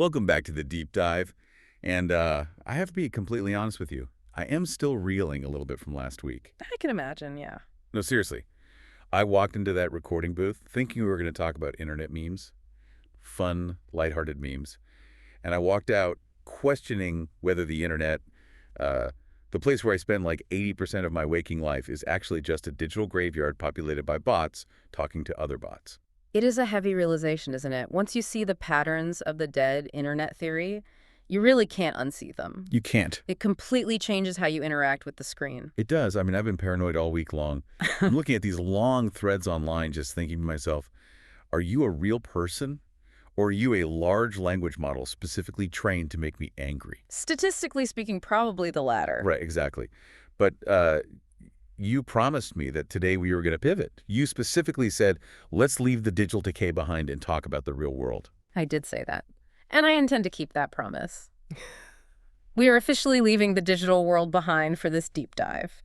Welcome back to the deep dive. And I have to be completely honest with you. I am still reeling a little bit from last week. I can imagine, yeah. No, seriously. I walked into that recording booth thinking we were going to talk about internet memes, fun, lighthearted memes. And I walked out questioning whether the internet, the place where I spend like 80% of my waking life, is actually just a digital graveyard populated by bots talking to other bots. It is a heavy realization, isn't it? Once you see the patterns of the dead internet theory, you really can't unsee them. You can't. It completely changes how you interact with the screen. It does. I mean, I've been paranoid all week long. I'm looking at these long threads online just thinking to myself, are you a real person? Or are you a large language model specifically trained to make me angry? Statistically speaking, probably the latter. Right, exactly. But you promised me that today we were going to pivot. You specifically said, let's leave the digital decay behind and talk about the real world. I did say that. And I intend to keep that promise. We are officially leaving the digital world behind for this deep dive.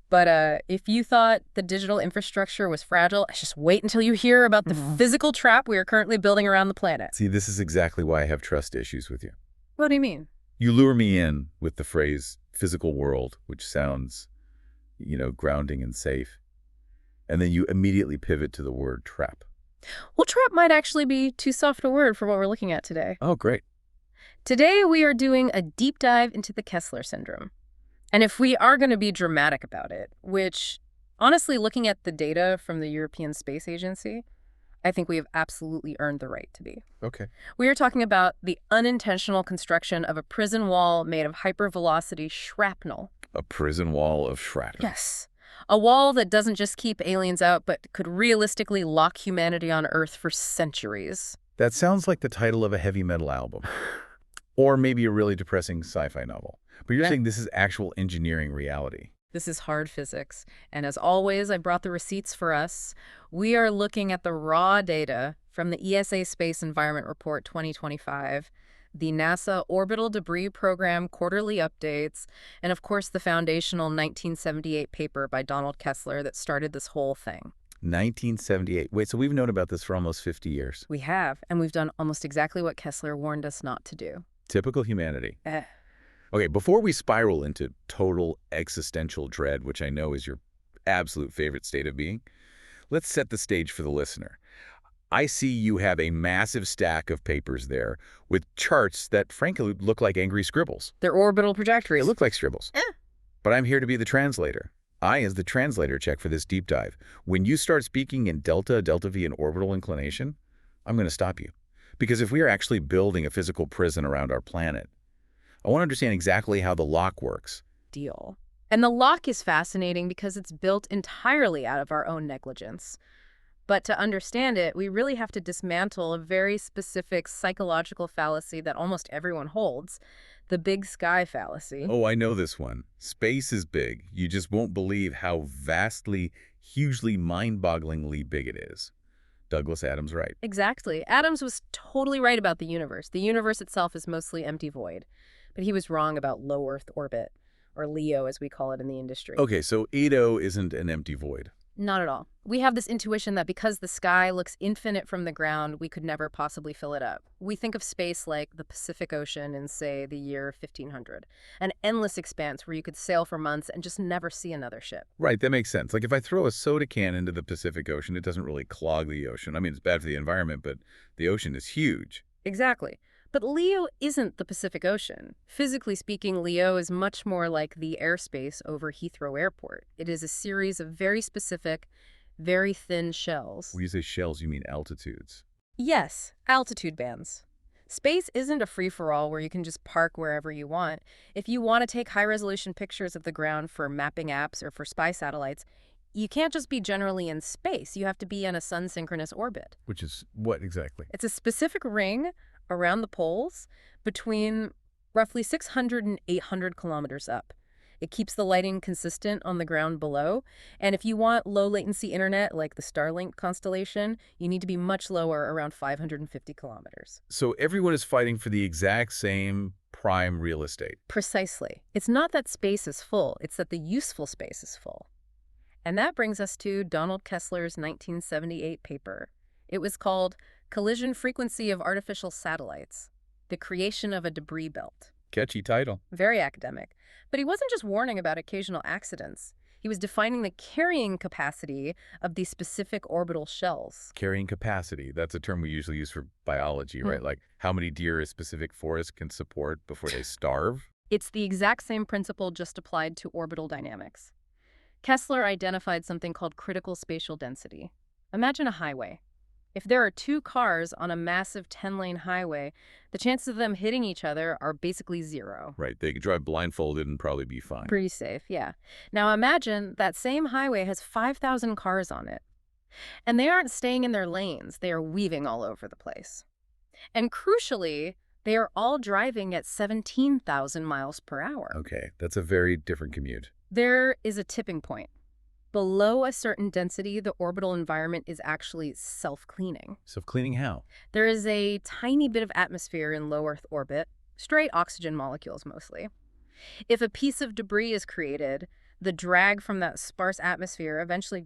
But if you thought the digital infrastructure was fragile, just wait until you hear about the physical trap we are currently building around the planet. See, this is exactly why I have trust issues with you. What do you mean? You lure me in with the phrase physical world, which sounds, grounding and safe. And then you immediately pivot to the word trap. Well, trap might actually be too soft a word for what we're looking at today. Oh, great. Today, we are doing a deep dive into the Kessler Syndrome. And if we are going to be dramatic about it, which, honestly, looking at the data from the European Space Agency, I think we have absolutely earned the right to be. Okay. We are talking about the unintentional construction of a prison wall made of hypervelocity shrapnel. A prison wall of shrapnel. Yes. A wall that doesn't just keep aliens out, but could realistically lock humanity on Earth for centuries. That sounds like the title of a heavy metal album. Or maybe a really depressing sci-fi novel. But you're saying this is actual engineering reality. This is hard physics. And as always, I brought the receipts for us. We are looking at the raw data from the ESA Space Environment Report 2025, the NASA Orbital Debris Program quarterly updates, and of course the foundational 1978 paper by Donald Kessler that started this whole thing. 1978. Wait, so we've known about this for almost 50 years. We have, and we've done almost exactly what Kessler warned us not to do. Typical humanity. Okay, before we spiral into total existential dread, which I know is your absolute favorite state of being, let's set the stage for the listener. I see you have a massive stack of papers there with charts that, frankly, look like angry scribbles. They're orbital trajectories. They look like scribbles. But I'm here to be the translator. I, as the translator, check for this deep dive. When you start speaking in delta, delta V, and orbital inclination, I'm going to stop you. Because if we are actually building a physical prison around our planet, I want to understand exactly how the lock works. Deal. And the lock is fascinating because it's built entirely out of our own negligence. But to understand it, we really have to dismantle a very specific psychological fallacy that almost everyone holds, the big sky fallacy. Oh, I know this one. Space is big. You just won't believe how vastly, hugely, mind-bogglingly big it is. Douglas Adams right. Exactly. Adams was totally right about the universe. The universe itself is mostly empty void. But he was wrong about low Earth orbit, or LEO as we call it in the industry. Okay, so Edo isn't an empty void. Not at all. We have this intuition that because the sky looks infinite from the ground, we could never possibly fill it up. We think of space like the Pacific Ocean in, say, the year 1500, an endless expanse where you could sail for months and just never see another ship. Right, that makes sense. Like if I throw a soda can into the Pacific Ocean, it doesn't really clog the ocean. I mean, it's bad for the environment, but the ocean is huge. Exactly. But LEO isn't the Pacific Ocean. Physically speaking, LEO is much more like the airspace over Heathrow Airport. It is a series of very specific, very thin shells. When you say shells, you mean altitudes. Yes, altitude bands. Space isn't a free-for-all where you can just park wherever you want. If you want to take high-resolution pictures of the ground for mapping apps or for spy satellites, you can't just be generally in space. You have to be in a sun-synchronous orbit. Which is what exactly? It's a specific ring around the poles between roughly 600 and 800 kilometers up. It keeps the lighting consistent on the ground below. And if you want low latency internet like the Starlink constellation, you need to be much lower, around 550 kilometers. So everyone is fighting for the exact same prime real estate. Precisely. It's not that space is full, it's that the useful space is full. And that brings us to Donald Kessler's 1978 paper. It was called Collision Frequency of Artificial Satellites. the creation of a debris belt. Catchy title. Very academic. But he wasn't just warning about occasional accidents. He was defining the carrying capacity of these specific orbital shells. Carrying capacity. That's a term we usually use for biology, right? Like how many deer a specific forest can support before they starve? It's the exact same principle just applied to orbital dynamics. Kessler identified something called critical spatial density. Imagine a highway. If there are two cars on a massive 10-lane highway, the chances of them hitting each other are basically zero. Right. They could drive blindfolded and probably be fine. Pretty safe, yeah. Now imagine that same highway has 5,000 cars on it. And they aren't staying in their lanes. They are weaving all over the place. And crucially, they are all driving at 17,000 miles per hour. Okay, that's a very different commute. There is a tipping point. Below a certain density, the orbital environment is actually self-cleaning. Self-cleaning how? There is a tiny bit of atmosphere in low Earth orbit, straight oxygen molecules mostly. If a piece of debris is created, the drag from that sparse atmosphere eventually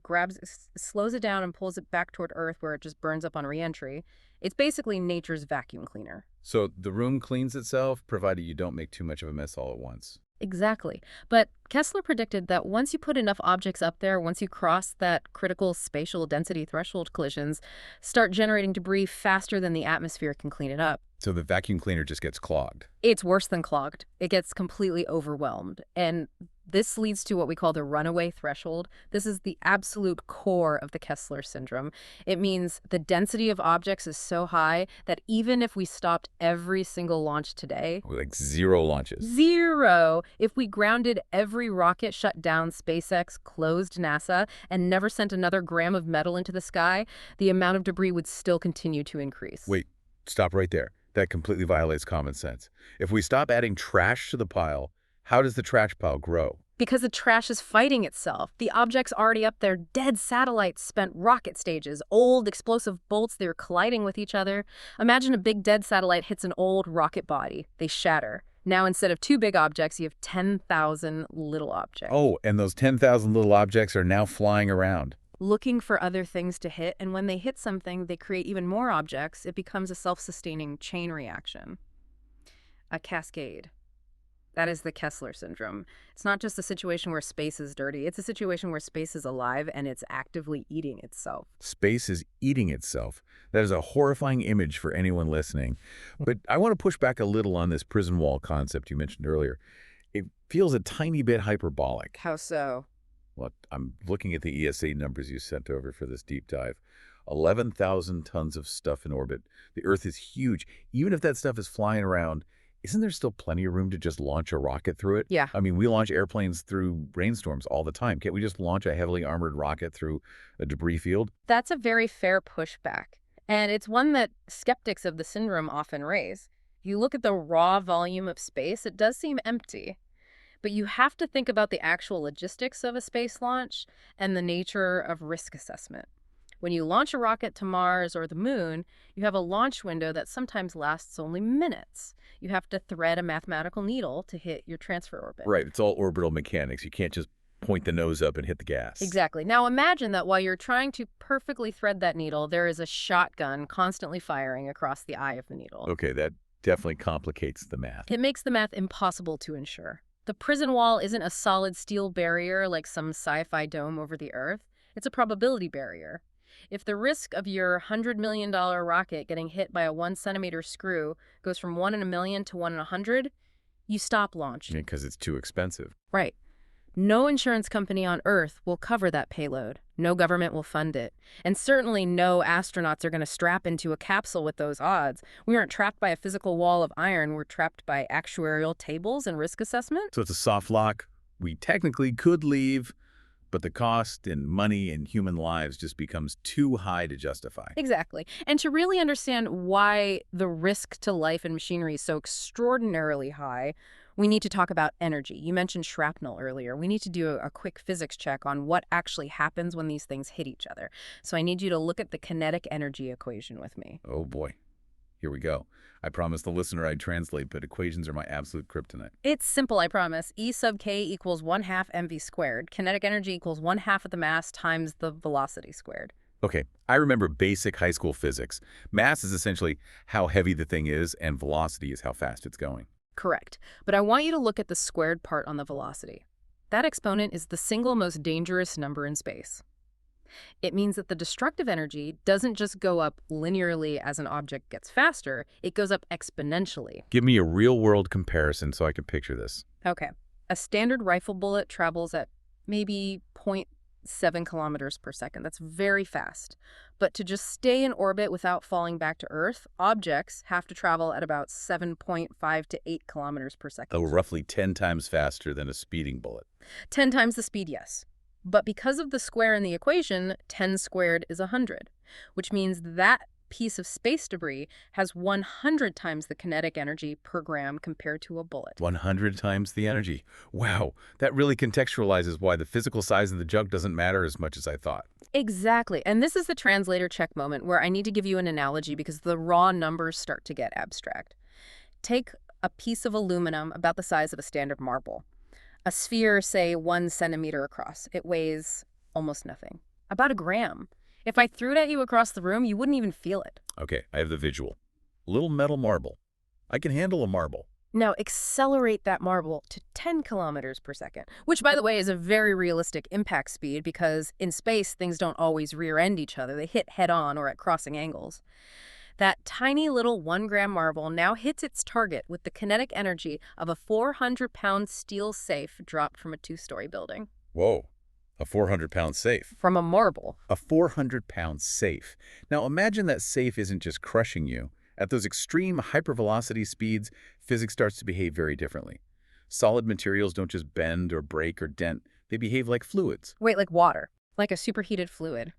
slows it down and pulls it back toward Earth where it just burns up on re-entry. It's basically nature's vacuum cleaner. So the room cleans itself, provided you don't make too much of a mess all at once. Exactly. But Kessler predicted that once you put enough objects up there, once you cross that critical spatial density threshold, collisions start generating debris faster than the atmosphere can clean it up. So the vacuum cleaner just gets clogged. It's worse than clogged. It gets completely overwhelmed. And this leads to what we call the runaway threshold. This is the absolute core of the Kessler Syndrome. It means the density of objects is so high that even if we stopped every single launch today, Like 0 launches. zero, if we grounded every rocket, shut down SpaceX, closed NASA, and never sent another gram of metal into the sky, the amount of debris would still continue to increase. Wait, stop right there. That completely violates common sense. If we stop adding trash to the pile, how does the trash pile grow? Because the trash is fighting itself. The objects already up there, dead satellites, spent rocket stages, old explosive bolts, they're colliding with each other. Imagine a big dead satellite hits an old rocket body. They shatter. Now, instead of 2 big objects, you have 10,000 little objects. Oh, and those 10,000 little objects are now flying around. Looking for other things to hit, and when they hit something, they create even more objects. It becomes a self-sustaining chain reaction. A cascade. That is the Kessler Syndrome. It's not just a situation where space is dirty. It's a situation where space is alive and it's actively eating itself. Space is eating itself. That is a horrifying image for anyone listening. But I want to push back a little on this prison wall concept you mentioned earlier. It feels a tiny bit hyperbolic. How so? Well, I'm looking at the ESA numbers you sent over for this deep dive. 11,000 tons of stuff in orbit. The Earth is huge. Even if that stuff is flying around, isn't there still plenty of room to just launch a rocket through it? Yeah. I mean, we launch airplanes through rainstorms all the time. Can't we just launch a heavily armored rocket through a debris field? That's a very fair pushback. And it's one that skeptics of the syndrome often raise. If you look at the raw volume of space, it does seem empty. But you have to think about the actual logistics of a space launch and the nature of risk assessment. When you launch a rocket to Mars or the Moon, you have a launch window that sometimes lasts only minutes. You have to thread a mathematical needle to hit your transfer orbit. Right. It's all orbital mechanics. You can't just point the nose up and hit the gas. Exactly. Now imagine that while you're trying to perfectly thread that needle, there is a shotgun constantly firing across the eye of the needle. Okay, that definitely complicates the math. It makes the math impossible to ensure. The prison wall isn't a solid steel barrier like some sci-fi dome over the Earth. It's a probability barrier. If the risk of your $100 million rocket getting hit by a 1-centimeter screw goes from 1 in a million to 1 in 100, you stop launch. Because it's too expensive. Right. No insurance company on Earth will cover that payload. No government will fund it. And certainly no astronauts are going to strap into a capsule with those odds. We aren't trapped by a physical wall of iron. We're trapped by actuarial tables and risk assessment. So it's a soft lock. We technically could leave, but the cost and money and human lives just becomes too high to justify. Exactly. And to really understand why the risk to life and machinery is so extraordinarily high, we need to talk about energy. You mentioned shrapnel earlier. We need to do a quick physics check on what actually happens when these things hit each other. So I need you to look at the kinetic energy equation with me. Oh boy. Here we go. I promised the listener I'd translate, but equations are my absolute kryptonite. It's simple, I promise. E sub k equals 1/2 mv squared. Kinetic energy equals 1/2 of the mass times the velocity squared. Okay, I remember basic high school physics. Mass is essentially how heavy the thing is, and velocity is how fast it's going. Correct. But I want you to look at the squared part on the velocity. That exponent is the single most dangerous number in space. It means that the destructive energy doesn't just go up linearly as an object gets faster, it goes up exponentially. Give me a real-world comparison so I can picture this. Okay. A standard rifle bullet travels at maybe 0.7 kilometers per second. That's very fast. But to just stay in orbit without falling back to Earth, objects have to travel at about 7.5 to 8 kilometers per second. Oh, roughly 10 times faster than a speeding bullet. 10 times the speed, yes. But because of the square in the equation, 10 squared is 100, which means that piece of space debris has 100 times the kinetic energy per gram compared to a bullet. 100 times the energy. Wow, that really contextualizes why the physical size of the jug doesn't matter as much as I thought. Exactly. And this is the translator check moment where I need to give you an analogy because the raw numbers start to get abstract. Take a piece of aluminum about the size of a standard marble. A sphere, say 1 centimeter across. It weighs almost nothing. About a gram. If I threw it at you across the room, you wouldn't even feel it. Okay, I have the visual. Little metal marble. I can handle a marble. Now accelerate that marble to 10 kilometers per second, which, by the way, is a very realistic impact speed because in space, things don't always rear-end each other. They hit head-on or at crossing angles. That tiny little 1-gram marble now hits its target with the kinetic energy of a 400-pound steel safe dropped from a 2-story building. Whoa, a 400-pound safe. From a marble. A 400-pound safe. Now imagine that safe isn't just crushing you. At those extreme hypervelocity speeds, physics starts to behave very differently. Solid materials don't just bend or break or dent. They behave like fluids. Wait, like water. Like a superheated fluid.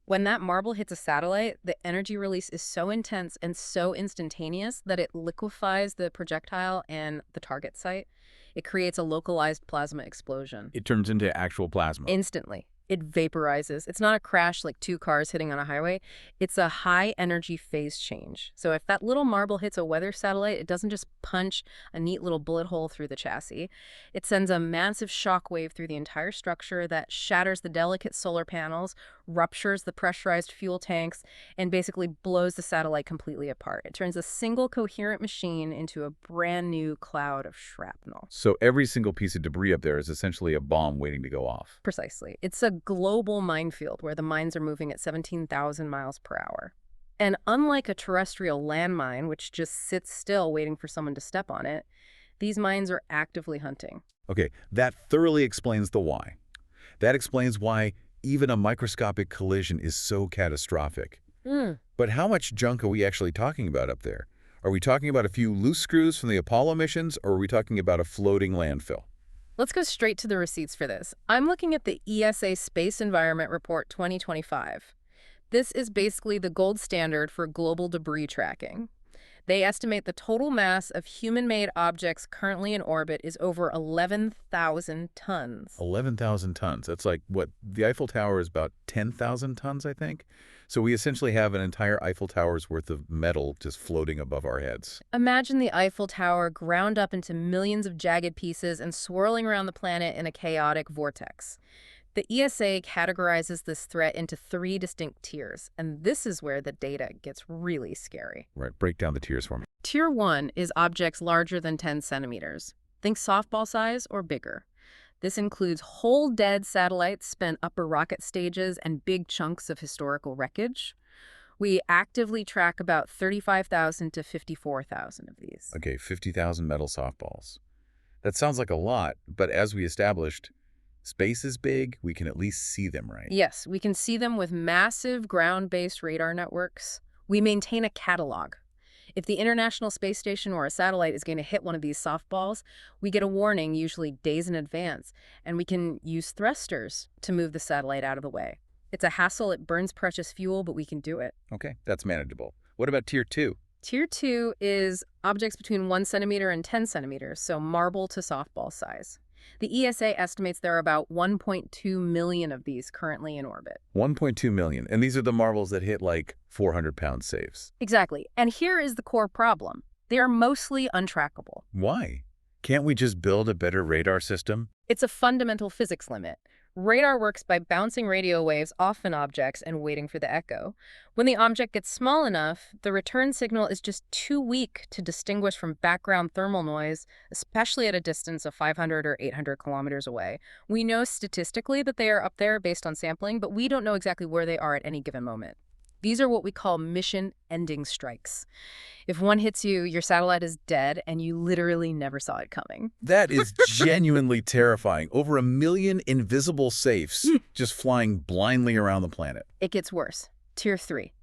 When that marble hits a satellite, the energy release is so intense and so instantaneous that it liquefies the projectile and the target site. It creates a localized plasma explosion. It turns into actual plasma. Instantly. It vaporizes. It's not a crash like 2 cars hitting on a highway. It's a high-energy phase change. So if that little marble hits a weather satellite, it doesn't just punch a neat little bullet hole through the chassis. It sends a massive shock wave through the entire structure that shatters the delicate solar panels, ruptures the pressurized fuel tanks, and basically blows the satellite completely apart. It turns a single coherent machine into a brand new cloud of shrapnel. So every single piece of debris up there is essentially a bomb waiting to go off. Precisely. It's a global minefield where the mines are moving at 17,000 miles per hour. And unlike a terrestrial landmine, which just sits still waiting for someone to step on it, these mines are actively hunting. Okay, that thoroughly explains the why. That explains why even a microscopic collision is so catastrophic. But how much junk are we actually talking about up there? Are we talking about a few loose screws from the Apollo missions, or are we talking about a floating landfill? Let's go straight to the receipts for this. I'm looking at the ESA Space Environment Report 2025. This is basically the gold standard for global debris tracking. They estimate the total mass of human-made objects currently in orbit is over 11,000 tons. 11,000 tons. That's like, what, the Eiffel Tower is about 10,000 tons, I think? So we essentially have an entire Eiffel Tower's worth of metal just floating above our heads. Imagine the Eiffel Tower ground up into millions of jagged pieces and swirling around the planet in a chaotic vortex. The ESA categorizes this threat into 3 distinct tiers, and this is where the data gets really scary. Right, break down the tiers for me. Tier 1 is objects larger than 10 centimeters. Think softball size or bigger. This includes whole dead satellites spent upper rocket stages and big chunks of historical wreckage. We actively track about 35,000 to 54,000 of these. Okay, 50,000 metal softballs. That sounds like a lot, but as we established, space is big, we can at least see them, right? Yes, we can see them with massive ground-based radar networks. We maintain a catalog. If the International Space Station or a satellite is going to hit one of these softballs, we get a warning, usually days in advance, and we can use thrusters to move the satellite out of the way. It's a hassle, it burns precious fuel, but we can do it. Okay, that's manageable. What about Tier 2? Tier 2 is objects between 1 centimeter and 10 centimeters, so marble to softball size. The ESA estimates there are about 1.2 million of these currently in orbit. 1.2 million, and these are the marbles that hit like 400-pound safes. Exactly. And here is the core problem. They are mostly untrackable. Why? Can't we just build a better radar system? It's a fundamental physics limit. Radar works by bouncing radio waves off an object and waiting for the echo. When the object gets small enough, the return signal is just too weak to distinguish from background thermal noise, especially at a distance of 500 or 800 kilometers away. We know statistically that they are up there based on sampling, but we don't know exactly where they are at any given moment. These are what we call mission-ending strikes. If one hits you, your satellite is dead, and you literally never saw it coming. That is genuinely terrifying. Over 1 million invisible safes just flying blindly around the planet. It gets worse. Tier 3.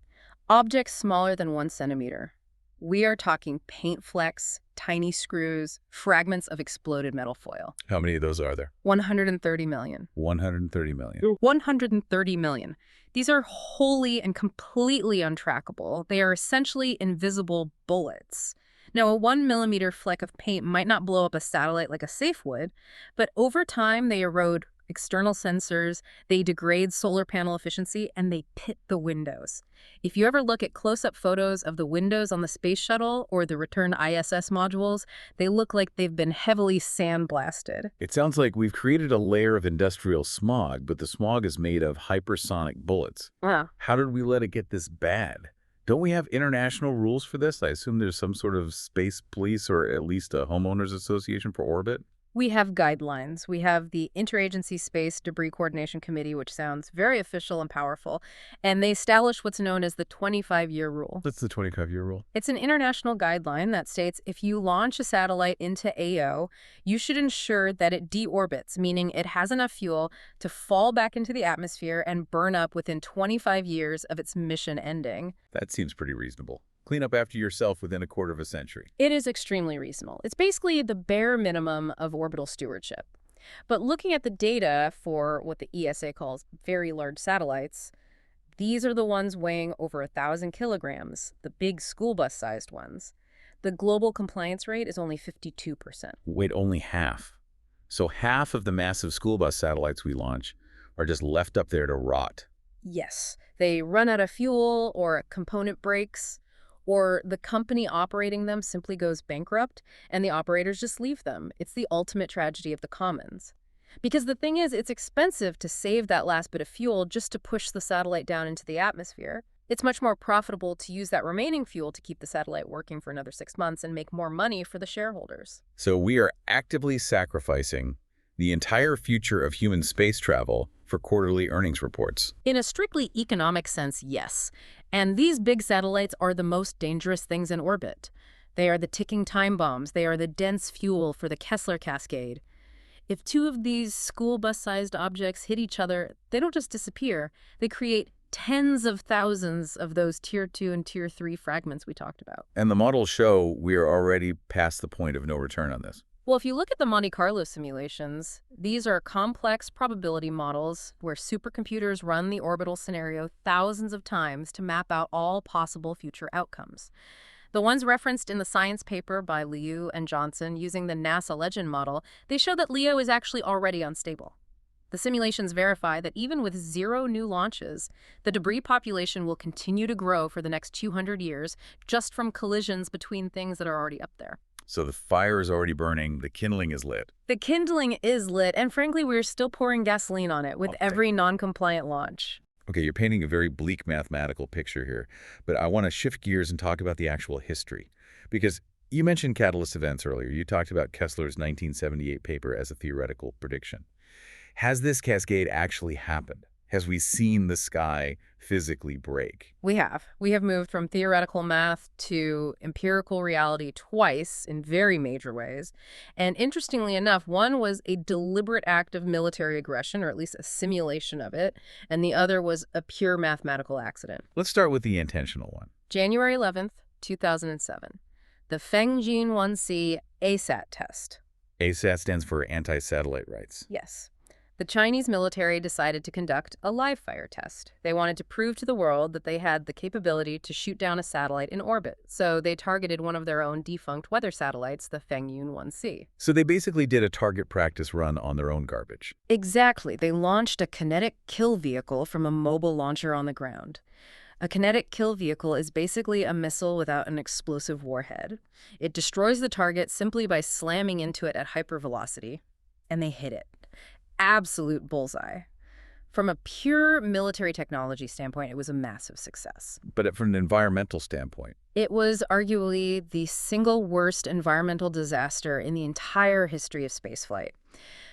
Objects smaller than 1 centimeter. We are talking paint flecks, tiny screws, fragments of exploded metal foil. How many of those are there? 130 million. 130 million. 130 million. These are wholly and completely untrackable. They are essentially invisible bullets. Now, a 1 millimeter fleck of paint might not blow up a satellite like a safe would, but over time they erode external sensors, they degrade solar panel efficiency, and they pit the windows. If you ever look at close-up photos of the windows on the space shuttle or the return ISS modules, they look like they've been heavily sandblasted. It sounds like we've created a layer of industrial smog, but the smog is made of hypersonic bullets. Yeah. How did we let it get this bad? Don't we have international rules for this? I assume there's some sort of space police or at least a homeowners association for orbit. We have guidelines. We have the Interagency Space Debris Coordination Committee, which sounds very official and powerful, and they establish what's known as the 25-year rule. That's the 25-year rule. It's an international guideline that states if you launch a satellite into AO, you should ensure that it deorbits, meaning it has enough fuel to fall back into the atmosphere and burn up within 25 years of its mission ending. That seems pretty reasonable. Clean up after yourself within a quarter of a century. It is extremely reasonable. It's basically the bare minimum of orbital stewardship. But looking at the data for what the ESA calls very large satellites, these are the ones weighing over 1,000 kilograms, the big school bus-sized ones. The global compliance rate is only 52%. Wait, only half. So half of the massive school bus satellites we launch are just left up there to rot. Yes, they run out of fuel or a component breaks, or the company operating them simply goes bankrupt and the operators just leave them. It's the ultimate tragedy of the commons. Because the thing is, it's expensive to save that last bit of fuel just to push the satellite down into the atmosphere. It's much more profitable to use that remaining fuel to keep the satellite working for another 6 months and make more money for the shareholders. So we are actively sacrificing the entire future of human space travel for quarterly earnings reports. In a strictly economic sense, yes. And these big satellites are the most dangerous things in orbit. They are the ticking time bombs. They are the dense fuel for the Kessler cascade. If 2 of these school bus-sized objects hit each other, they don't just disappear. They create tens of thousands of those Tier 2 and Tier 3 fragments we talked about. And the models show we are already past the point of no return on this. Well, if you look at the Monte Carlo simulations, these are complex probability models where supercomputers run the orbital scenario thousands of times to map out all possible future outcomes. The ones referenced in the science paper by Liu and Johnson using the NASA Legend model, they show that LEO is actually already unstable. The simulations verify that even with 0 new launches, the debris population will continue to grow for the next 200 years just from collisions between things that are already up there. So the fire is already burning, the kindling is lit. The kindling is lit, and frankly, we're still pouring gasoline on it with every non-compliant launch. Okay, you're painting a very bleak mathematical picture here, but I want to shift gears and talk about the actual history. Because you mentioned catalyst events earlier. You talked about Kessler's 1978 paper as a theoretical prediction. Has this cascade actually happened? Has we seen the sky physically break? We have. We have moved from theoretical math to empirical reality twice in very major ways. And interestingly enough, one was a deliberate act of military aggression, or at least a simulation of it, and the other was a pure mathematical accident. Let's start with the intentional one. January 11th, 2007. The Fengjin 1C ASAT test. ASAT stands for anti-satellite rights. Yes. The Chinese military decided to conduct a live-fire test. They wanted to prove to the world that they had the capability to shoot down a satellite in orbit, so they targeted one of their own defunct weather satellites, the Fengyun 1C. So they basically did a target practice run on their own garbage. Exactly. They launched a kinetic kill vehicle from a mobile launcher on the ground. A kinetic kill vehicle is basically a missile without an explosive warhead. It destroys the target simply by slamming into it at hypervelocity, and they hit it. Absolute bullseye. From a pure military technology standpoint, it was a massive success. But from an environmental standpoint, It was arguably the single worst environmental disaster in the entire history of spaceflight.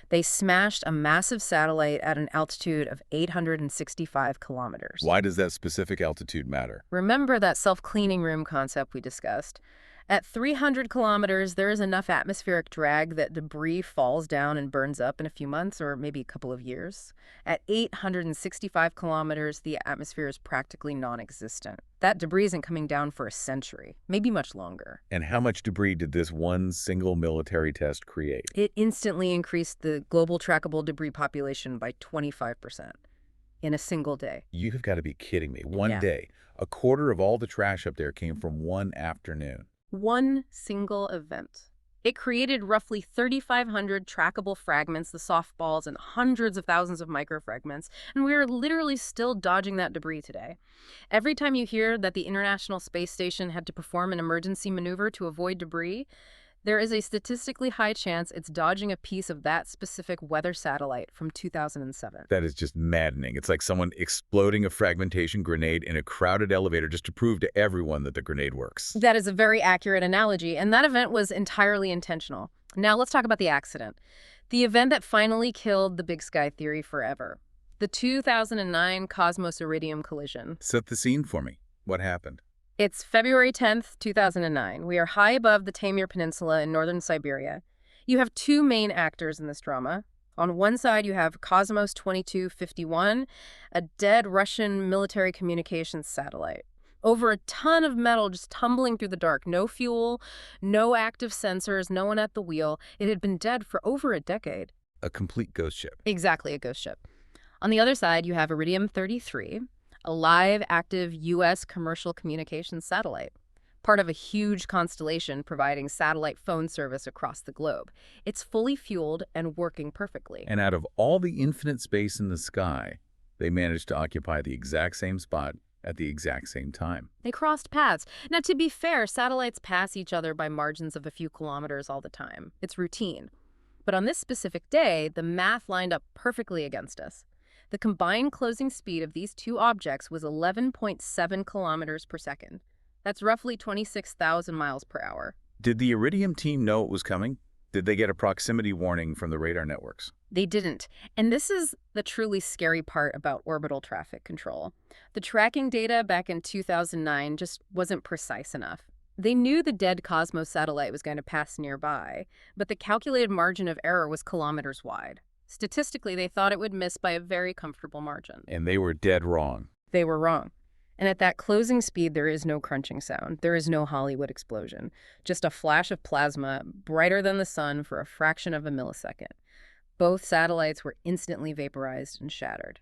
They smashed a massive satellite at an altitude of 865 kilometers. why does that specific altitude matter? Remember that self-cleaning room concept we discussed? At 300 kilometers, there is enough atmospheric drag that debris falls down and burns up in a few months or maybe a couple of years. At 865 kilometers, the atmosphere is practically non-existent. That debris isn't coming down for a century, maybe much longer. And how much debris did this one single military test create? It instantly increased the global trackable debris population by 25% in a single day. You have got to be kidding me. One Yeah. day, a quarter of all the trash up there came from one afternoon. One single event. It created roughly 3,500 trackable fragments, the softballs, and hundreds of thousands of microfragments, and we are literally still dodging that debris today. Every time you hear that the International Space Station had to perform an emergency maneuver to avoid debris, there is a statistically high chance it's dodging a piece of that specific weather satellite from 2007. That is just maddening. It's like someone exploding a fragmentation grenade in a crowded elevator just to prove to everyone that the grenade works. That is a very accurate analogy, and that event was entirely intentional. Now let's talk about the accident. The event that finally killed the big sky theory forever. The 2009 Cosmos-Iridium collision. Set the scene for me. What happened? It's February 10th, 2009. We are high above the Taimyr Peninsula in northern Siberia. You have two main actors in this drama. On one side, you have Cosmos 2251, a dead Russian military communications satellite. Over a ton of metal just tumbling through the dark. No fuel, no active sensors, no one at the wheel. It had been dead for over a decade. A complete ghost ship. Exactly, a ghost ship. On the other side, you have Iridium 33, a live, active U.S. commercial communications satellite, part of a huge constellation providing satellite phone service across the globe. It's fully fueled and working perfectly. And out of all the infinite space in the sky, they managed to occupy the exact same spot at the exact same time. They crossed paths. Now, to be fair, satellites pass each other by margins of a few kilometers all the time. It's routine. But on this specific day, the math lined up perfectly against us. The combined closing speed of these two objects was 11.7 kilometers per second. That's roughly 26,000 miles per hour. Did the Iridium team know it was coming? Did they get a proximity warning from the radar networks? They didn't. And this is the truly scary part about orbital traffic control. The tracking data back in 2009 just wasn't precise enough. They knew the dead Cosmos satellite was going to pass nearby, but the calculated margin of error was kilometers wide. Statistically, they thought it would miss by a very comfortable margin. And they were dead wrong. They were wrong. And at that closing speed, there is no crunching sound. There is no Hollywood explosion. Just a flash of plasma, brighter than the sun for a fraction of a millisecond. Both satellites were instantly vaporized and shattered.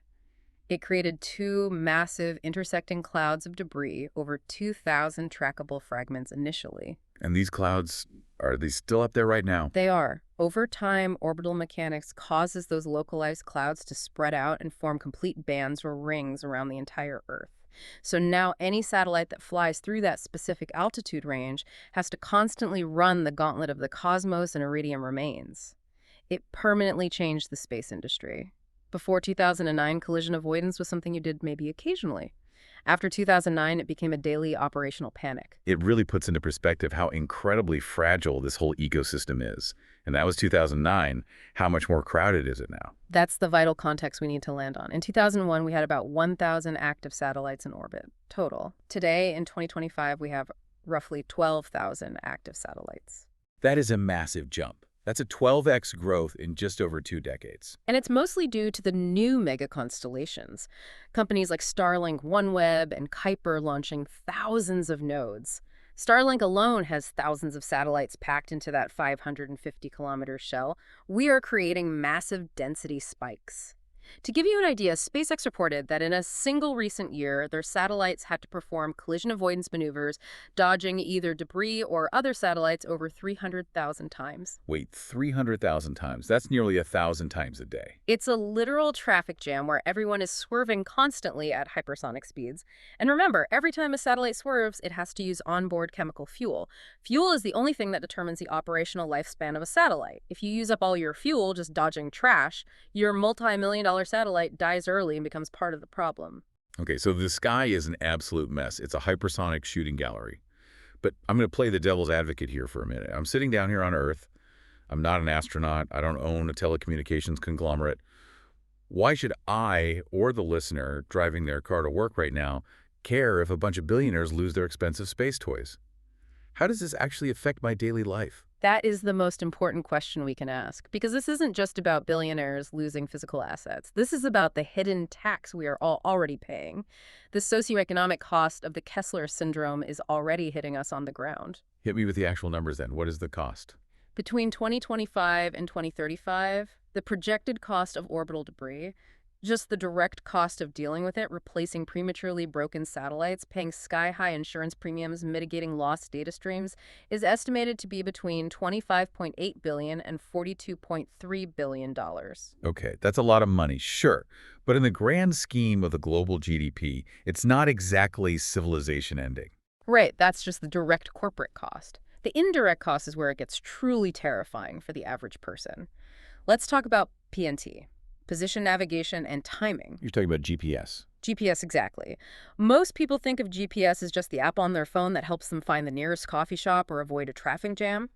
It created two massive intersecting clouds of debris, over 2,000 trackable fragments initially. And these clouds, are they still up there right now? They are. Over time, orbital mechanics causes those localized clouds to spread out and form complete bands or rings around the entire Earth. So now any satellite that flies through that specific altitude range has to constantly run the gauntlet of the Cosmos and Iridium remains. It permanently changed the space industry. Before 2009, collision avoidance was something you did maybe occasionally. After 2009, it became a daily operational panic. It really puts into perspective how incredibly fragile this whole ecosystem is. And that was 2009. How much more crowded is it now? That's the vital context we need to land on. In 2001, we had about 1,000 active satellites in orbit, total. Today, in 2025, we have roughly 12,000 active satellites. That is a massive jump. That's a 12x growth in just over 2 decades. And it's mostly due to the new mega constellations. Companies like Starlink, OneWeb, and Kuiper launching thousands of nodes. Starlink alone has thousands of satellites packed into that 550-kilometer shell. We are creating massive density spikes. To give you an idea, SpaceX reported that in a single recent year, their satellites had to perform collision avoidance maneuvers, dodging either debris or other satellites over 300,000 times. Wait, 300,000 times? That's nearly 1,000 times a day. It's a literal traffic jam where everyone is swerving constantly at hypersonic speeds. And remember, every time a satellite swerves, it has to use onboard chemical fuel. Fuel is the only thing that determines the operational lifespan of a satellite. If you use up all your fuel just dodging trash, your multi-million-dollar billion satellite dies early and becomes part of the problem. Okay, so the sky is an absolute mess. It's a hypersonic shooting gallery. But I'm going to play the devil's advocate here for a minute. I'm sitting down here on Earth. I'm not an astronaut. I don't own a telecommunications conglomerate. Why should I or the listener driving their car to work right now care if a bunch of billionaires lose their expensive space toys? How does this actually affect my daily life? That is the most important question we can ask, because this isn't just about billionaires losing physical assets. This is about the hidden tax we are all already paying. The socioeconomic cost of the Kessler Syndrome is already hitting us on the ground. Hit me with the actual numbers then. What is the cost? Between 2025 and 2035, the projected cost of orbital debris, just the direct cost of dealing with it, replacing prematurely broken satellites, paying sky-high insurance premiums, mitigating lost data streams, is estimated to be between $25.8 billion and $42.3 billion. Okay, that's a lot of money, sure. But in the grand scheme of the global GDP, it's not exactly civilization ending. Right, that's just the direct corporate cost. The indirect cost is where it gets truly terrifying for the average person. Let's talk about PNT. Position, navigation, and timing. You're talking about GPS. GPS, exactly. Most people think of GPS as just the app on their phone that helps them find the nearest coffee shop or avoid a traffic jam.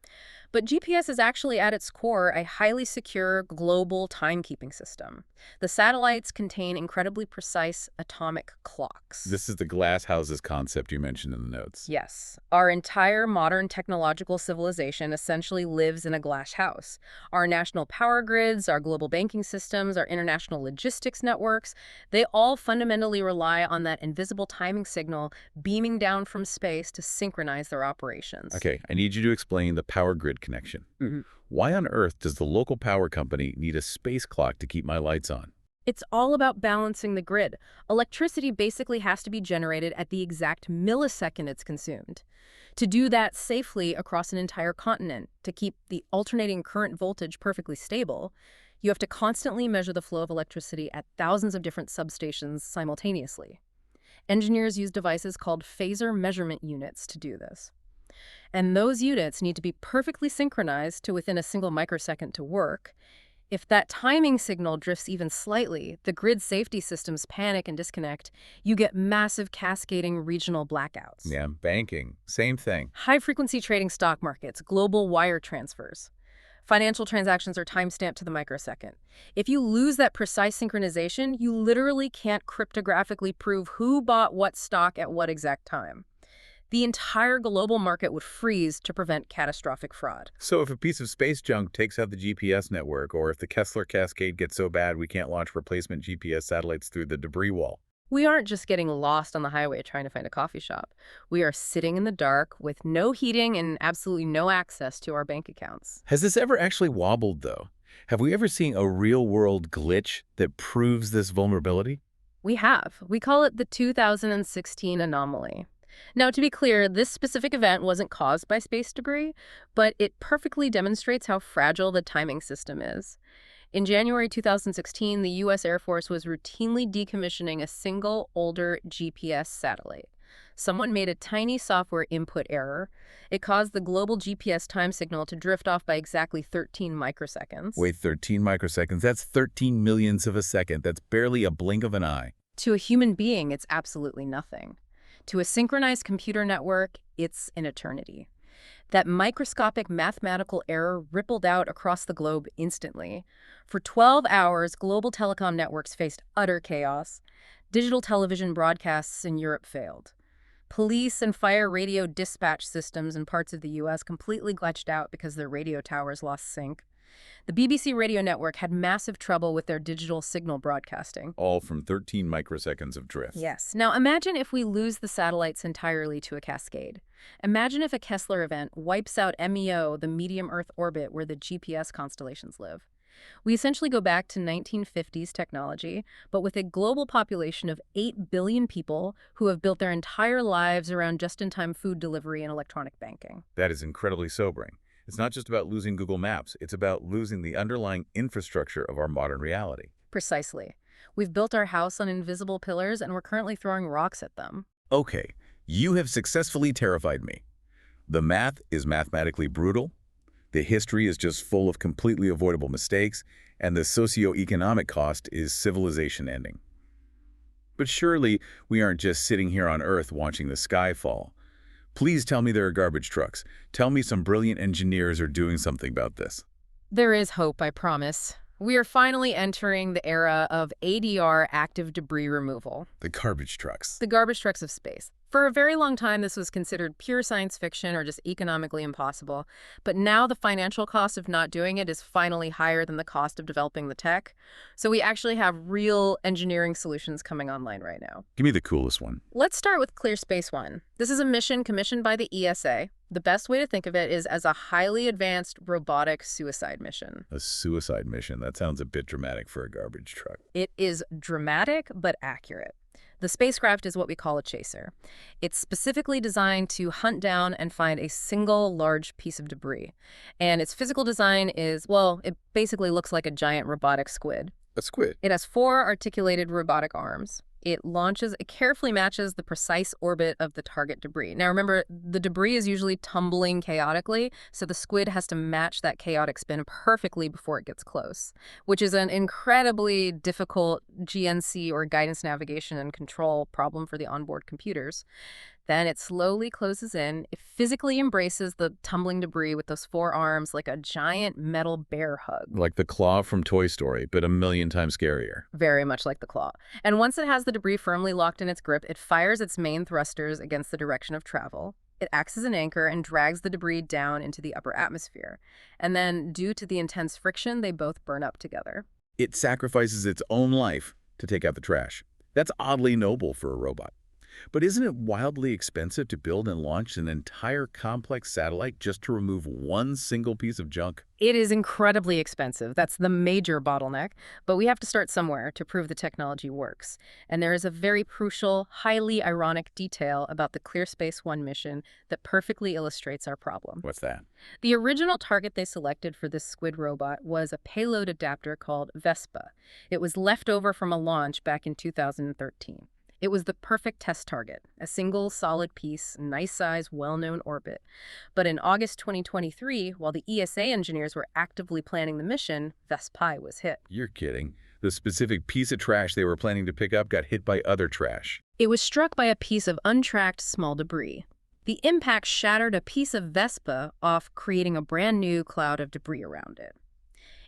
But GPS is actually at its core a highly secure global timekeeping system. The satellites contain incredibly precise atomic clocks. This is the glass houses concept you mentioned in the notes. Yes. Our entire modern technological civilization essentially lives in a glass house. Our national power grids, our global banking systems, our international logistics networks, they all fundamentally rely on that invisible timing signal beaming down from space to synchronize their operations. Okay, I need you to explain the power grid connection. Why on earth does the local power company need a space clock to keep my lights on? It's all about balancing the grid. Electricity basically has to be generated at the exact millisecond it's consumed. To do that safely across an entire continent, to keep the alternating current voltage perfectly stable, you have to constantly measure the flow of electricity at thousands of different substations simultaneously. Engineers use devices called phasor measurement units to do this. And those units need to be perfectly synchronized to within a single microsecond to work. If that timing signal drifts even slightly, the grid safety systems panic and disconnect. You get massive cascading regional blackouts. Yeah, banking, same thing. High-frequency trading stock markets, global wire transfers. Financial transactions are time-stamped to the microsecond. If you lose that precise synchronization, you literally can't cryptographically prove who bought what stock at what exact time. The entire global market would freeze to prevent catastrophic fraud. So if a piece of space junk takes out the GPS network, or if the Kessler cascade gets so bad we can't launch replacement GPS satellites through the debris wall, we aren't just getting lost on the highway trying to find a coffee shop. We are sitting in the dark with no heating and absolutely no access to our bank accounts. has this ever actually wobbled, though? Have we ever seen a real-world glitch that proves this vulnerability? We have. We call it the 2016 anomaly. Now, to be clear, this specific event wasn't caused by space debris, but it perfectly demonstrates how fragile the timing system is. In January 2016, the U.S. Air Force was routinely decommissioning a single older GPS satellite. Someone made a tiny software input error. It caused the global GPS time signal to drift off by exactly 13 microseconds. Wait, 13 microseconds? That's 13 millionths of a second. That's barely a blink of an eye. To a human being, it's absolutely nothing. To a synchronized computer network, it's an eternity. That microscopic mathematical error rippled out across the globe instantly. For 12 hours, global telecom networks faced utter chaos. Digital television broadcasts in Europe failed. Police and fire radio dispatch systems in parts of the U.S. completely glitched out because their radio towers lost sync. The BBC radio network had massive trouble with their digital signal broadcasting. All from 13 microseconds of drift. Yes. Now imagine if we lose the satellites entirely to a cascade. Imagine if a Kessler event wipes out MEO, the medium Earth orbit where the GPS constellations live. We essentially go back to 1950s technology, but with a global population of 8 billion people who have built their entire lives around just-in-time food delivery and electronic banking. That is incredibly sobering. It's not just about losing Google Maps. It's about losing the underlying infrastructure of our modern reality. Precisely. We've built our house on invisible pillars, and we're currently throwing rocks at them. Okay, you have successfully terrified me. The math is mathematically brutal. The history is just full of completely avoidable mistakes, and the socio-economic cost is civilization ending. But surely we aren't just sitting here on Earth watching the sky fall. Please tell me there are garbage trucks. Tell me some brilliant engineers are doing something about this. There is hope, I promise. We are finally entering the era of ADR, active debris removal. The garbage trucks. The garbage trucks of space. For a very long time, this was considered pure science fiction or just economically impossible. But now the financial cost of not doing it is finally higher than the cost of developing the tech. So we actually have real engineering solutions coming online right now. Give me the coolest one. Let's start with Clear Space One. This is a mission commissioned by the ESA. The best way to think of it is as a highly advanced robotic suicide mission. A suicide mission. That sounds a bit dramatic for a garbage truck. It is dramatic but accurate. The spacecraft is what we call a chaser. It's specifically designed to hunt down and find a single large piece of debris. And its physical design is, well, it basically looks like a giant robotic squid. A squid. It has 4 articulated robotic arms. It carefully matches the precise orbit of the target debris. Now remember, the debris is usually tumbling chaotically, so the squid has to match that chaotic spin perfectly before it gets close, which is an incredibly difficult GNC or guidance navigation and control problem for the onboard computers. Then it slowly closes in. It physically embraces the tumbling debris with those 4 arms like a giant metal bear hug. Like the claw from Toy Story, but a million times scarier. Very much like the claw. And once it has the debris firmly locked in its grip, it fires its main thrusters against the direction of travel. It acts as an anchor and drags the debris down into the upper atmosphere. And then, due to the intense friction, they both burn up together. It sacrifices its own life to take out the trash. That's oddly noble for a robot. But isn't it wildly expensive to build and launch an entire complex satellite just to remove one single piece of junk? It is incredibly expensive. That's the major bottleneck. But we have to start somewhere to prove the technology works. And there is a very crucial, highly ironic detail about the Clear Space One mission that perfectly illustrates our problem. What's that? The original target they selected for this squid robot was a payload adapter called Vespa. It was left over from a launch back in 2013. It was the perfect test target, a single solid piece, nice size, well-known orbit. But in August 2023, while the ESA engineers were actively planning the mission, Vespa was hit. You're kidding. The specific piece of trash they were planning to pick up got hit by other trash. It was struck by a piece of untracked small debris. The impact shattered a piece of Vespa off, creating a brand new cloud of debris around it.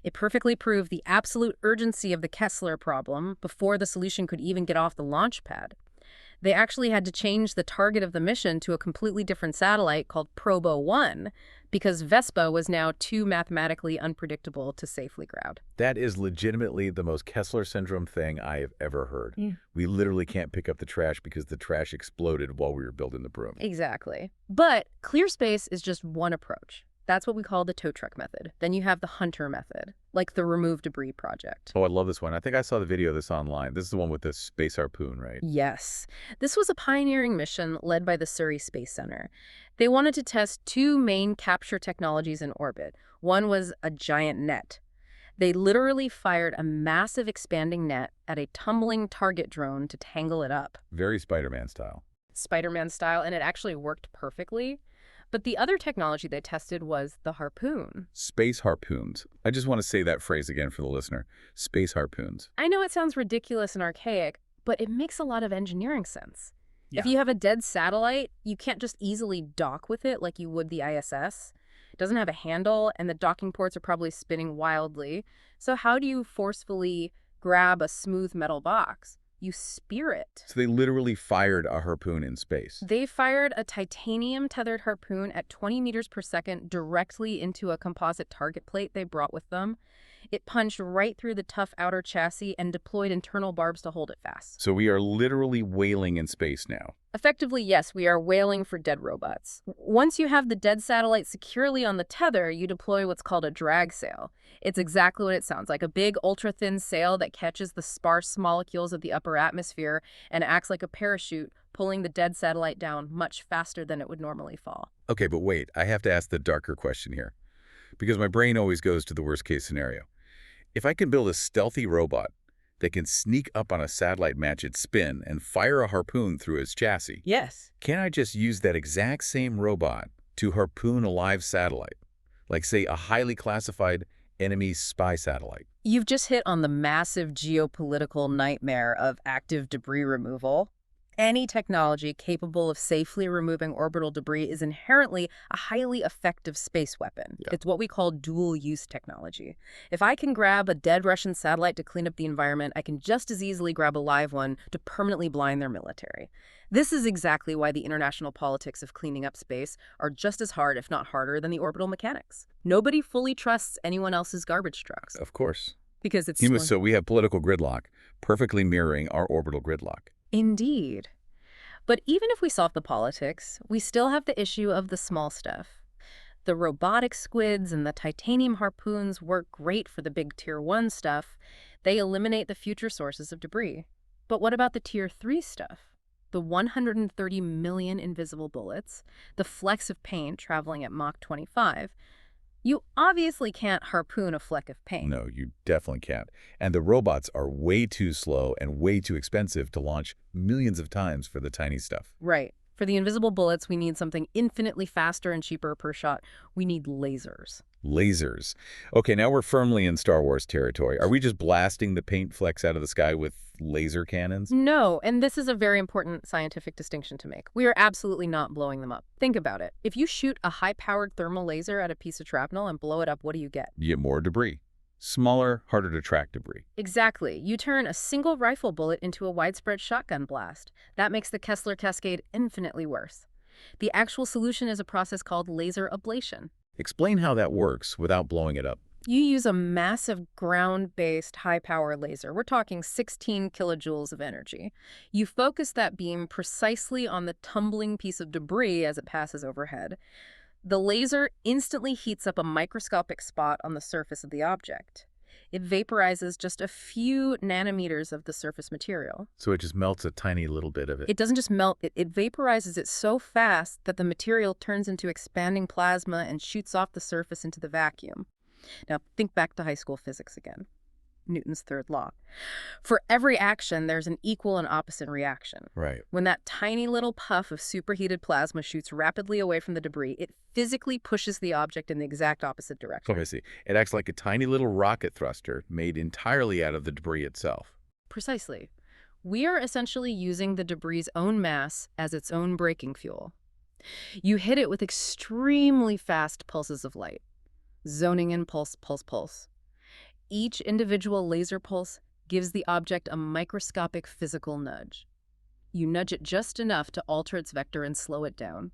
It perfectly proved the absolute urgency of the Kessler problem before the solution could even get off the launch pad. They actually had to change the target of the mission to a completely different satellite called Probo-1 because Vespa was now too mathematically unpredictable to safely ground. That is legitimately the most Kessler Syndrome thing I have ever heard. Yeah. We literally can't pick up the trash because the trash exploded while we were building the broom. Exactly. But clear space is just one approach. That's what we call the tow truck method. Then you have the hunter method, like the remove debris project. Oh, I love this one. I think I saw the video of this online. This is the one with the space harpoon, right? Yes. This was a pioneering mission led by the Surrey Space Center. They wanted to test 2 main capture technologies in orbit. One was a giant net. They literally fired a massive expanding net at a tumbling target drone to tangle it up. Very Spider-Man style. Spider-Man style, and it actually worked perfectly. But the other technology they tested was the harpoon. Space harpoons. I just want to say that phrase again for the listener. Space harpoons. I know it sounds ridiculous and archaic, but it makes a lot of engineering sense. Yeah. If you have a dead satellite, you can't just easily dock with it like you would the ISS. It doesn't have a handle, and the docking ports are probably spinning wildly. So how do you forcefully grab a smooth metal box? You spear it. So they literally fired a harpoon in space. They fired a titanium-tethered harpoon at 20 meters per second directly into a composite target plate they brought with them. It punched right through the tough outer chassis and deployed internal barbs to hold it fast. So we are literally whaling in space now. Effectively, yes, we are whaling for dead robots. Once you have the dead satellite securely on the tether, you deploy what's called a drag sail. It's exactly what it sounds like, a big, ultra-thin sail that catches the sparse molecules of the upper atmosphere and acts like a parachute, pulling the dead satellite down much faster than it would normally fall. Okay, but wait, I have to ask the darker question here, because my brain always goes to the worst-case scenario. If I can build a stealthy robot that can sneak up on a satellite, match its spin, and fire a harpoon through its chassis, Yes. can I just use that exact same robot to harpoon a live satellite? Like, say, a highly classified enemy spy satellite. You've just hit on the massive geopolitical nightmare of active debris removal. Any technology capable of safely removing orbital debris is inherently a highly effective space weapon. Yeah. It's what we call dual-use technology. If I can grab a dead Russian satellite to clean up the environment, I can just as easily grab a live one to permanently blind their military. This is exactly why the international politics of cleaning up space are just as hard, if not harder, than the orbital mechanics. Nobody fully trusts anyone else's garbage trucks Of course. because it's So we have political gridlock, perfectly mirroring our orbital gridlock. Indeed. But even if we solve the politics, we still have the issue of the small stuff. The robotic squids and the titanium harpoons work great for the big Tier 1 stuff. They eliminate the future sources of debris. But what about the Tier 3 stuff? The 130 million invisible bullets, the flecks of paint traveling at Mach 25. You obviously can't harpoon a fleck of paint. No, you definitely can't. And the robots are way too slow and way too expensive to launch millions of times for the tiny stuff. Right. For the invisible bullets, we need something infinitely faster and cheaper per shot. We need lasers. Lasers. Okay, now we're firmly in Star Wars territory. Are we just blasting the paint flecks out of the sky with laser cannons? No, and this is a very important scientific distinction to make. We are absolutely not blowing them up. Think about it. If you shoot a high-powered thermal laser at a piece of shrapnel and blow it up, what do you get? You get more debris. Smaller, harder to track debris. Exactly. You turn a single rifle bullet into a widespread shotgun blast. That makes the Kessler cascade infinitely worse. The actual solution is a process called laser ablation. Explain how that works without blowing it up. You use a massive ground-based high-power laser. We're talking 16 kilojoules of energy. You focus that beam precisely on the tumbling piece of debris as it passes overhead. The laser instantly heats up a microscopic spot on the surface of the object. It vaporizes just a few nanometers of the surface material. So it just melts a tiny little bit of it. It doesn't just melt, it vaporizes it so fast that the material turns into expanding plasma and shoots off the surface into the vacuum. Now, think back to high school physics again. Newton's third law. For every action, there's an equal and opposite reaction. Right. When that tiny little puff of superheated plasma shoots rapidly away from the debris, it physically pushes the object in the exact opposite direction. Okay, I see. It acts like a tiny little rocket thruster made entirely out of the debris itself. Precisely. We are essentially using the debris's own mass as its own braking fuel. You hit it with extremely fast pulses of light. Zoning in pulse, pulse, pulse. Each individual laser pulse gives the object a microscopic physical nudge. You nudge it just enough to alter its vector and slow it down.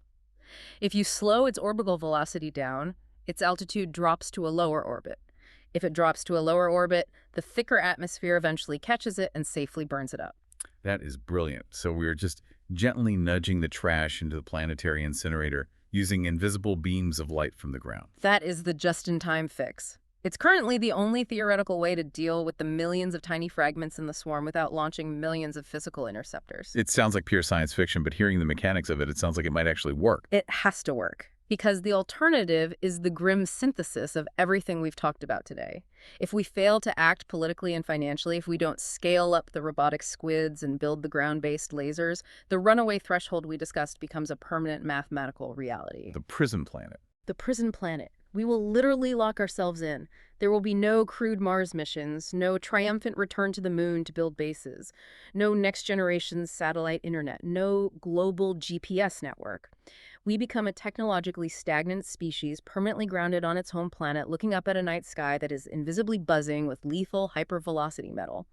If you slow its orbital velocity down, its altitude drops to a lower orbit. If it drops to a lower orbit, the thicker atmosphere eventually catches it and safely burns it up. That is brilliant. So we're just gently nudging the trash into the planetary incinerator using invisible beams of light from the ground. That is the just-in-time fix. It's currently the only theoretical way to deal with the millions of tiny fragments in the swarm without launching millions of physical interceptors. It sounds like pure science fiction, but hearing the mechanics of it, it sounds like it might actually work. It has to work, because the alternative is the grim synthesis of everything we've talked about today. If we fail to act politically and financially, if we don't scale up the robotic squids and build the ground-based lasers, the runaway threshold we discussed becomes a permanent mathematical reality. The prison planet. The prison planet. We will literally lock ourselves in. There will be no crewed Mars missions, no triumphant return to the moon to build bases, no next-generation satellite internet, no global GPS network. We become a technologically stagnant species permanently grounded on its home planet, looking up at a night sky that is invisibly buzzing with lethal hypervelocity metal.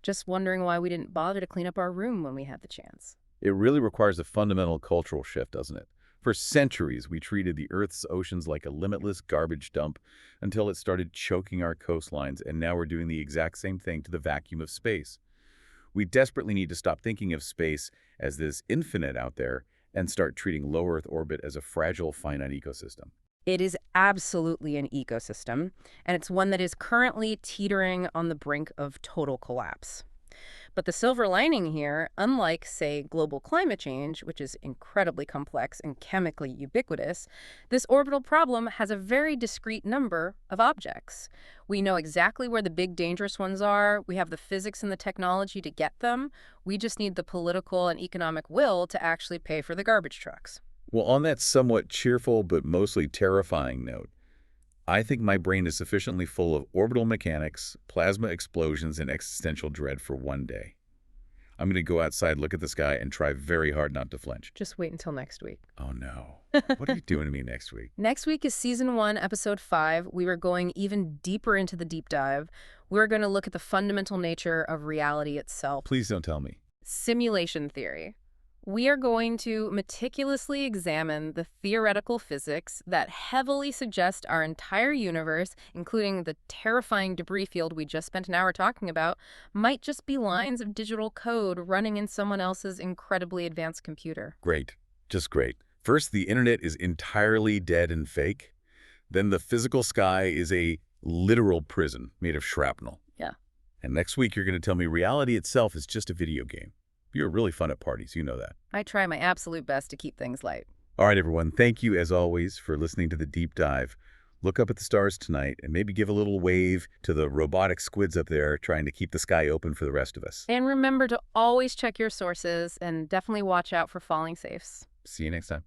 Just wondering why we didn't bother to clean up our room when we had the chance. It really requires a fundamental cultural shift, doesn't it? For centuries, we treated the Earth's oceans like a limitless garbage dump until it started choking our coastlines, and now we're doing the exact same thing to the vacuum of space. We desperately need to stop thinking of space as this infinite out there and start treating low Earth orbit as a fragile, finite ecosystem. It is absolutely an ecosystem, and it's one that is currently teetering on the brink of total collapse. But the silver lining here, unlike, say, global climate change, which is incredibly complex and chemically ubiquitous, this orbital problem has a very discrete number of objects. We know exactly where the big dangerous ones are. We have the physics and the technology to get them. We just need the political and economic will to actually pay for the garbage trucks. Well, on that somewhat cheerful but mostly terrifying note, I think my brain is sufficiently full of orbital mechanics, plasma explosions, and existential dread for one day. I'm going to go outside, look at the sky, and try very hard not to flinch. Just wait until next week. Oh, no. What are you doing to me next week? Next week is Season 1, Episode 5. We are going even deeper into the deep dive. We're going to look at the fundamental nature of reality itself. Please don't tell me. Simulation theory. We are going to meticulously examine the theoretical physics that heavily suggest our entire universe, including the terrifying debris field we just spent an hour talking about, might just be lines of digital code running in someone else's incredibly advanced computer. Great. Just great. First, the internet is entirely dead and fake. Then the physical sky is a literal prison made of shrapnel. Yeah. And next week, you're going to tell me reality itself is just a video game. You're really fun at parties, you know that. I try my absolute best to keep things light. All right, everyone. Thank you, as always, for listening to the Deep Dive. Look up at the stars tonight and maybe give a little wave to the robotic squids up there trying to keep the sky open for the rest of us. And remember to always check your sources and definitely watch out for falling safes. See you next time.